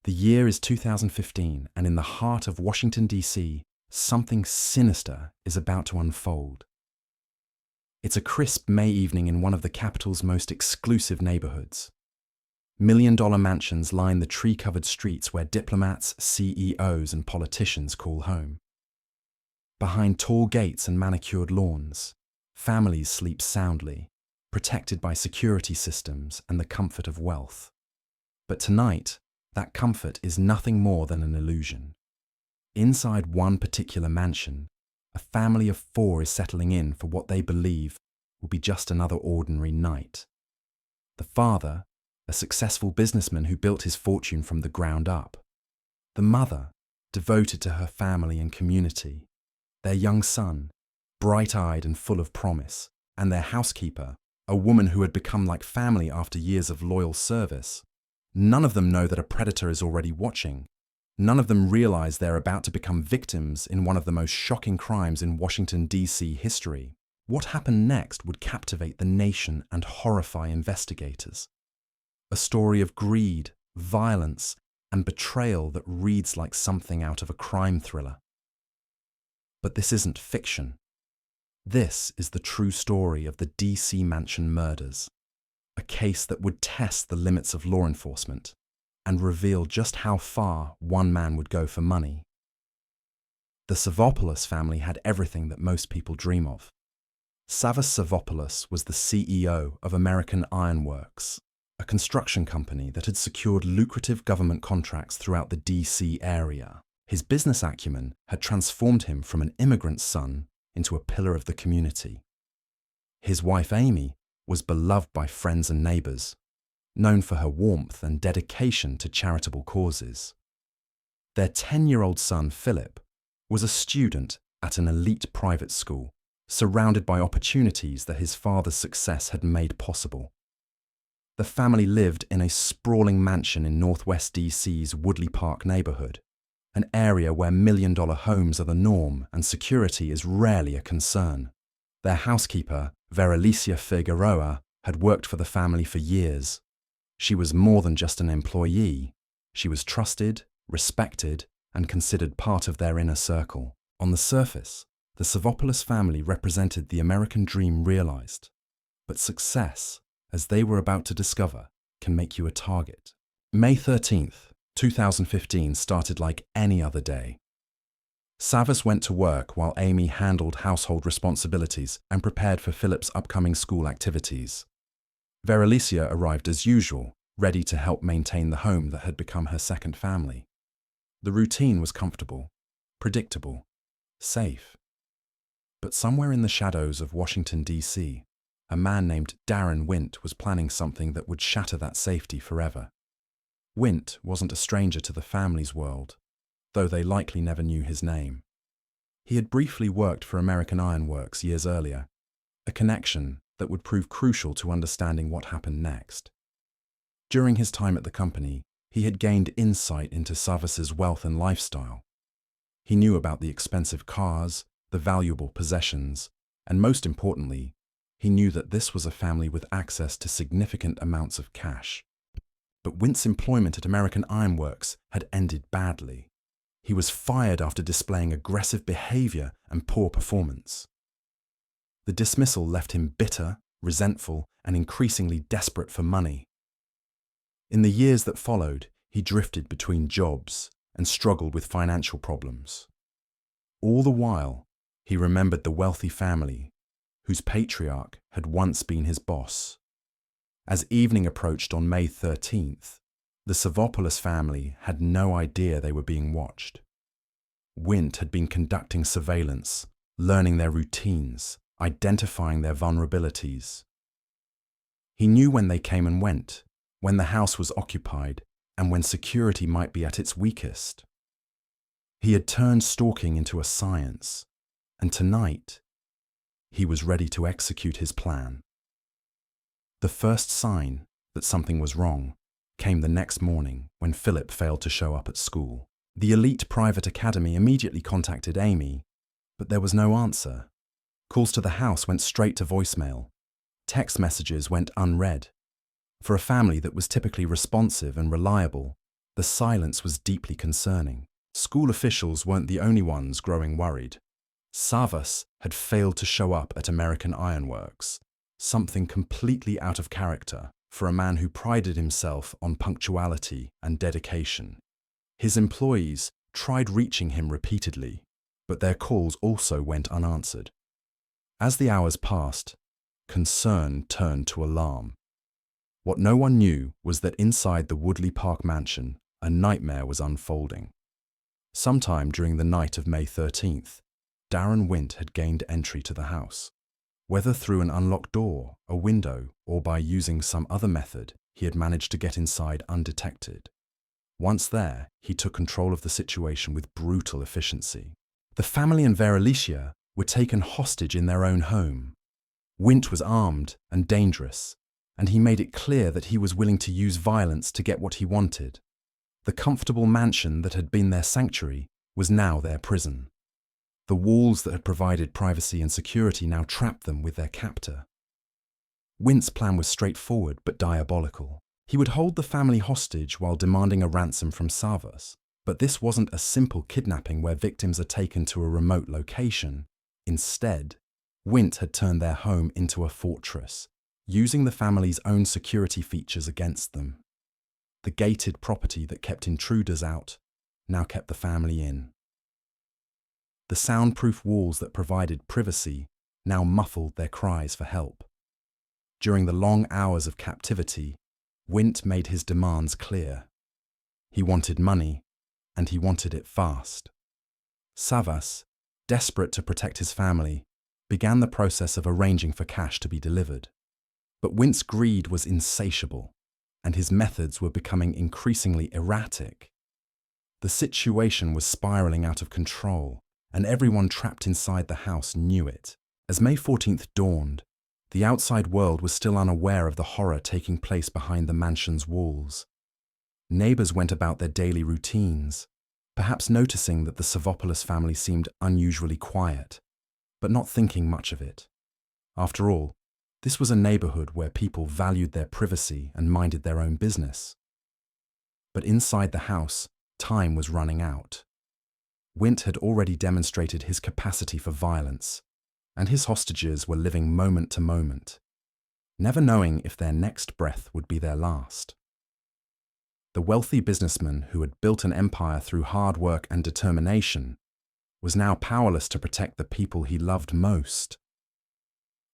The year is 2015, and in the heart of Washington, D.C., something sinister is about to unfold. It's a crisp May evening in one of the capital's most exclusive neighborhoods. Million-dollar mansions line the tree-covered streets where diplomats, CEOs, and politicians call home. Behind tall gates and manicured lawns, families sleep soundly, protected by security systems and the comfort of wealth. But tonight, that comfort is nothing more than an illusion. Inside one particular mansion, a family of 4 is settling in for what they believe will be just another ordinary night. The father, a successful businessman who built his fortune from the ground up. The mother, devoted to her family and community. Their young son, bright-eyed and full of promise. And their housekeeper, a woman who had become like family after years of loyal service. None of them know that a predator is already watching. None of them realize they're about to become victims in one of the most shocking crimes in Washington, D.C. history. What happened next would captivate the nation and horrify investigators. A story of greed, violence, and betrayal that reads like something out of a crime thriller. But this isn't fiction. This is the true story of the D.C. Mansion murders. A case that would test the limits of law enforcement and reveal just how far one man would go for money. The Savopoulos family had everything that most people dream of. Savopoulos was the CEO of American Iron Works, a construction company that had secured lucrative government contracts throughout the D.C. area. His business acumen had transformed him from an immigrant's son into a pillar of the community. His wife Amy was beloved by friends and neighbors, known for her warmth and dedication to charitable causes. Their 10-year-old son Philip was a student at an elite private school, surrounded by opportunities that his father's success had made possible. The family lived in a sprawling mansion in northwest DC's Woodley Park neighborhood, an area where million-dollar homes are the norm and security is rarely a concern. Their housekeeper, Veralicia Figueroa, had worked for the family for years. She was more than just an employee. She was trusted, respected, and considered part of their inner circle. On the surface, the Savopoulos family represented the American dream realized. But success, as they were about to discover, can make you a target. May 13th, 2015 started like any other day. Savas went to work while Amy handled household responsibilities and prepared for Philip's upcoming school activities. Veralicia arrived as usual, ready to help maintain the home that had become her second family. The routine was comfortable, predictable, safe. But somewhere in the shadows of Washington, D.C., a man named Daron Wint was planning something that would shatter that safety forever. Wint wasn't a stranger to the family's world, though they likely never knew his name. He had briefly worked for American Iron Works years earlier, a connection that would prove crucial to understanding what happened next. During his time at the company, he had gained insight into Savas's wealth and lifestyle. He knew about the expensive cars, the valuable possessions, and most importantly, he knew that this was a family with access to significant amounts of cash. But Wint's employment at American Iron Works had ended badly. He was fired after displaying aggressive behavior and poor performance. The dismissal left him bitter, resentful, and increasingly desperate for money. In the years that followed, he drifted between jobs and struggled with financial problems. All the while, he remembered the wealthy family, whose patriarch had once been his boss. As evening approached on May 13th, the Savopoulos family had no idea they were being watched. Wint had been conducting surveillance, learning their routines, identifying their vulnerabilities. He knew when they came and went, when the house was occupied, and when security might be at its weakest. He had turned stalking into a science, and tonight, he was ready to execute his plan. The first sign that something was wrong came the next morning when Philip failed to show up at school. The elite private academy immediately contacted Amy, but there was no answer. Calls to the house went straight to voicemail. Text messages went unread. For a family that was typically responsive and reliable, The silence was deeply concerning. School officials weren't the only ones growing worried. Savas had failed to show up at American Ironworks, something completely out of character for a man who prided himself on punctuality and dedication. His employees tried reaching him repeatedly, but their calls also went unanswered. As the hours passed, concern turned to alarm. What no one knew was that inside the Woodley Park mansion, a nightmare was unfolding. Sometime during the night of May 13th, Daron Wint had gained entry to the house. Whether through an unlocked door, a window, or by using some other method, he had managed to get inside undetected. Once there, he took control of the situation with brutal efficiency. The family and Veralicia were taken hostage in their own home. Wint was armed and dangerous, and he made it clear that he was willing to use violence to get what he wanted. The comfortable mansion that had been their sanctuary was now their prison. The walls that had provided privacy and security now trapped them with their captor. Wint's plan was straightforward but diabolical. He would hold the family hostage while demanding a ransom from Savas. But this wasn't a simple kidnapping where victims are taken to a remote location. Instead, Wint had turned their home into a fortress, using the family's own security features against them. The gated property that kept intruders out now kept the family in. The soundproof walls that provided privacy now muffled their cries for help. During the long hours of captivity, Wint made his demands clear. He wanted money, and he wanted it fast. Savas, desperate to protect his family, began the process of arranging for cash to be delivered. But Wint's greed was insatiable, and his methods were becoming increasingly erratic. The situation was spiraling out of control, and everyone trapped inside the house knew it. As May 14th dawned, the outside world was still unaware of the horror taking place behind the mansion's walls. Neighbors went about their daily routines, perhaps noticing that the Savopoulos family seemed unusually quiet, but not thinking much of it. After all, this was a neighborhood where people valued their privacy and minded their own business. But inside the house, time was running out. Wint had already demonstrated his capacity for violence, and his hostages were living moment to moment, never knowing if their next breath would be their last. The wealthy businessman who had built an empire through hard work and determination was now powerless to protect the people he loved most.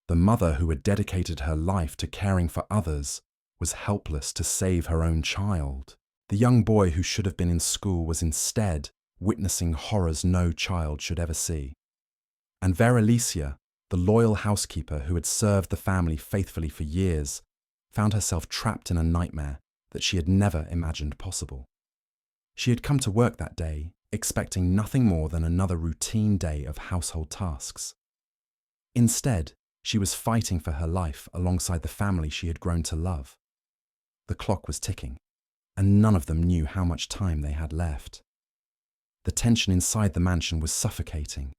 The mother who had dedicated her life to caring for others was helpless to save her own child. The young boy who should have been in school was instead witnessing horrors no child should ever see. And Veralicia, the loyal housekeeper who had served the family faithfully for years, found herself trapped in a nightmare that she had never imagined possible. She had come to work that day, expecting nothing more than another routine day of household tasks. Instead, she was fighting for her life alongside the family she had grown to love. The clock was ticking, and none of them knew how much time they had left. The tension inside the mansion was suffocating.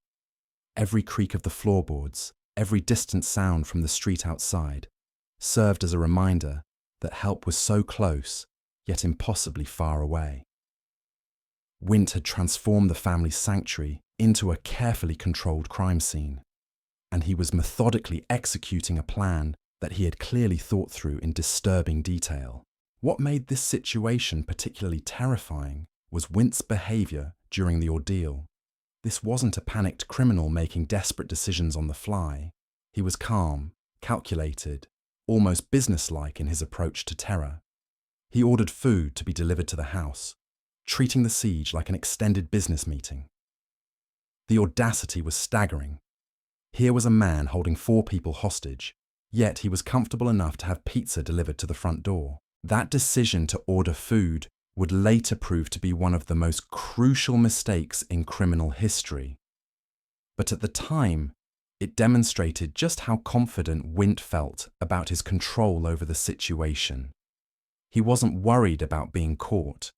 Every creak of the floorboards, every distant sound from the street outside, served as a reminder that help was so close, yet impossibly far away. Wint had transformed the family's sanctuary into a carefully controlled crime scene, and he was methodically executing a plan that he had clearly thought through in disturbing detail. What made this situation particularly terrifying was Wint's behavior during the ordeal. This wasn't a panicked criminal making desperate decisions on the fly. He was calm, calculated, almost businesslike in his approach to terror. He ordered food to be delivered to the house, treating the siege like an extended business meeting. The audacity was staggering. Here was a man holding 4 people hostage, yet he was comfortable enough to have pizza delivered to the front door. That decision to order food would later prove to be one of the most crucial mistakes in criminal history. But at the time, it demonstrated just how confident Wint felt about his control over the situation. He wasn't worried about being caught.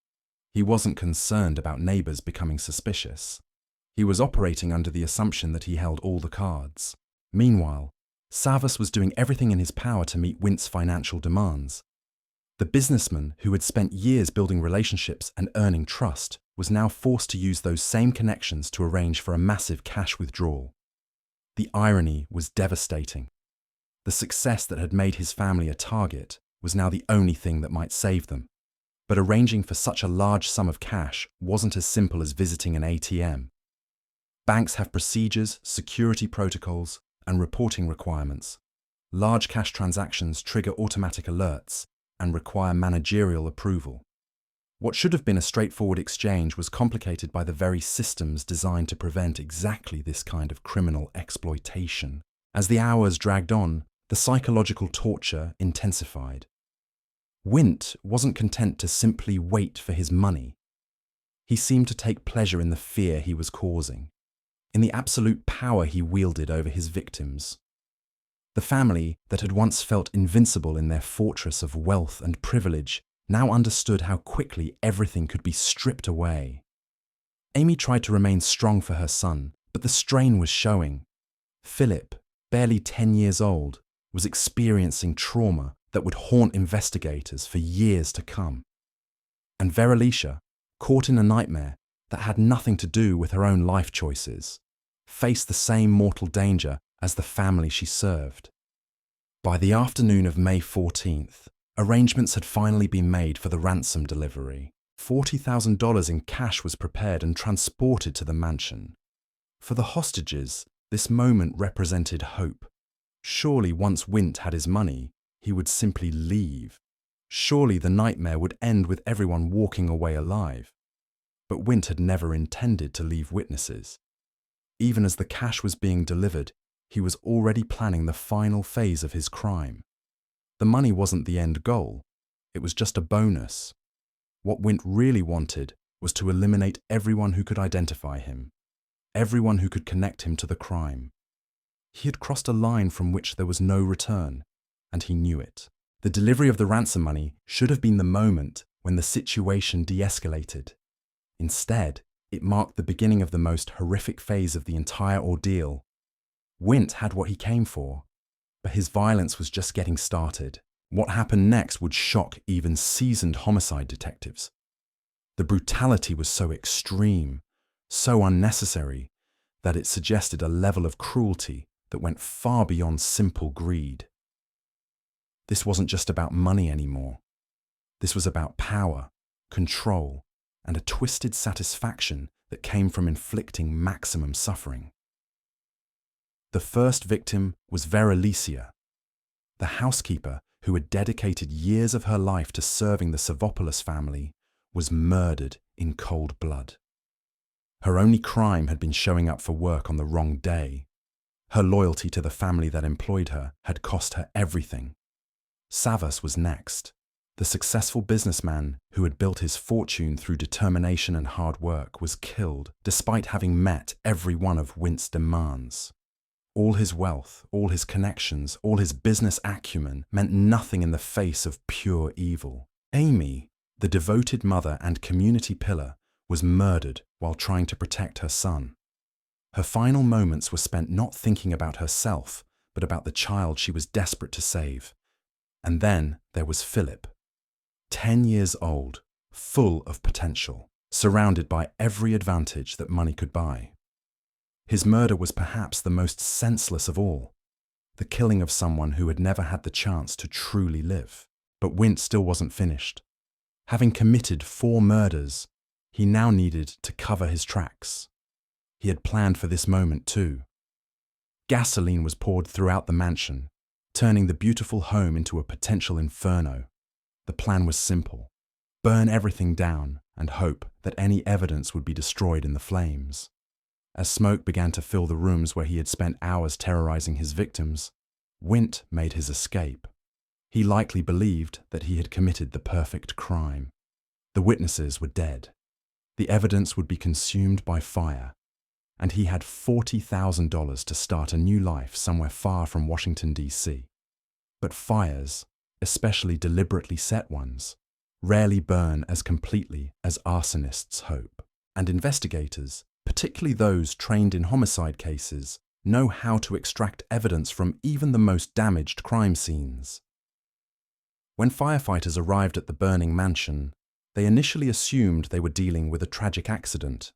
He wasn't concerned about neighbors becoming suspicious. He was operating under the assumption that he held all the cards. Meanwhile, Savas was doing everything in his power to meet Wint's financial demands. The businessman who had spent years building relationships and earning trust was now forced to use those same connections to arrange for a massive cash withdrawal. The irony was devastating. The success that had made his family a target was now the only thing that might save them. But arranging for such a large sum of cash wasn't as simple as visiting an ATM. Banks have procedures, security protocols, and reporting requirements. Large cash transactions trigger automatic alerts and require managerial approval. What should have been a straightforward exchange was complicated by the very systems designed to prevent exactly this kind of criminal exploitation. As the hours dragged on, the psychological torture intensified. Wint wasn't content to simply wait for his money. He seemed to take pleasure in the fear he was causing, in the absolute power he wielded over his victims. The family that had once felt invincible in their fortress of wealth and privilege now understood how quickly everything could be stripped away. Amy tried to remain strong for her son, but the strain was showing. Philip, barely 10 years old, was experiencing trauma that would haunt investigators for years to come. And Veralicia, caught in a nightmare that had nothing to do with her own life choices, faced the same mortal danger as the family she served. By the afternoon of May 14th, arrangements had finally been made for the ransom delivery. $40,000 in cash was prepared and transported to the mansion. For the hostages, this moment represented hope. Surely once Wint had his money, he would simply leave. Surely the nightmare would end with everyone walking away alive. But Wint had never intended to leave witnesses. Even as the cash was being delivered, he was already planning the final phase of his crime. The money wasn't the end goal, it was just a bonus. What Wint really wanted was to eliminate everyone who could identify him, everyone who could connect him to the crime. He had crossed a line from which there was no return, and he knew it. The delivery of the ransom money should have been the moment when the situation de-escalated. Instead, it marked the beginning of the most horrific phase of the entire ordeal. Wint had what he came for, but his violence was just getting started. What happened next would shock even seasoned homicide detectives. The brutality was so extreme, so unnecessary, that it suggested a level of cruelty that went far beyond simple greed. This wasn't just about money anymore. This was about power, control, and a twisted satisfaction that came from inflicting maximum suffering. The first victim was Veralicia, the housekeeper who had dedicated years of her life to serving the Savopoulos family, was murdered in cold blood. Her only crime had been showing up for work on the wrong day. Her loyalty to the family that employed her had cost her everything. Savas was next, the successful businessman who had built his fortune through determination and hard work was killed despite having met every one of Wint's demands. All his wealth, all his connections, all his business acumen meant nothing in the face of pure evil. Amy, the devoted mother and community pillar, was murdered while trying to protect her son. Her final moments were spent not thinking about herself, but about the child she was desperate to save. And then there was Philip, 10 years old, full of potential, surrounded by every advantage that money could buy. His murder was perhaps the most senseless of all, the killing of someone who had never had the chance to truly live. But Wint still wasn't finished. Having committed 4 murders, he now needed to cover his tracks. He had planned for this moment too. Gasoline was poured throughout the mansion, turning the beautiful home into a potential inferno. The plan was simple: burn everything down and hope that any evidence would be destroyed in the flames. As smoke began to fill the rooms where he had spent hours terrorizing his victims, Wint made his escape. He likely believed that he had committed the perfect crime. The witnesses were dead. The evidence would be consumed by fire, and he had $40,000 to start a new life somewhere far from Washington, D.C. But fires, especially deliberately set ones, rarely burn as completely as arsonists hope. And investigators, particularly those trained in homicide cases, know how to extract evidence from even the most damaged crime scenes. When firefighters arrived at the burning mansion, they initially assumed they were dealing with a tragic accident.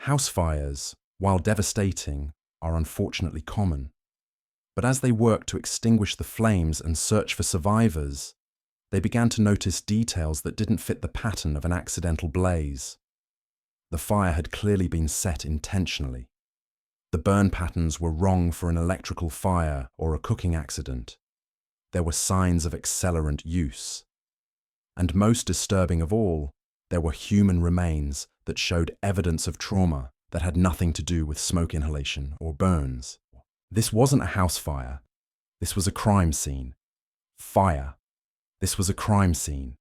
House fires, while devastating, are unfortunately common. But as they worked to extinguish the flames and search for survivors, they began to notice details that didn't fit the pattern of an accidental blaze. The fire had clearly been set intentionally. The burn patterns were wrong for an electrical fire or a cooking accident. There were signs of accelerant use. And most disturbing of all, there were human remains that showed evidence of trauma that had nothing to do with smoke inhalation or burns. This wasn't a house fire. This was a crime scene. Fire. This was a crime scene.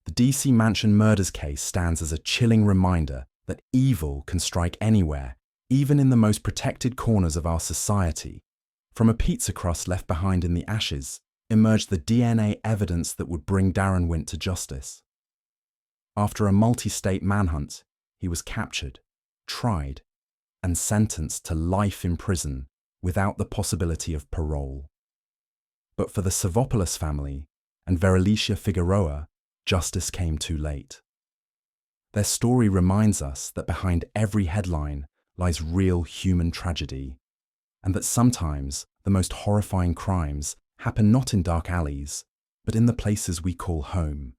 The DC Mansion murders case stands as a chilling reminder that evil can strike anywhere, even in the most protected corners of our society. From a pizza crust left behind in the ashes emerged the DNA evidence that would bring Daron Wint to justice. After a multi-state manhunt, he was captured, tried, and sentenced to life in prison without the possibility of parole. But for the Savopoulos family and Veralicia Figueroa, justice came too late. Their story reminds us that behind every headline lies real human tragedy, and that sometimes the most horrifying crimes happen not in dark alleys, but in the places we call home.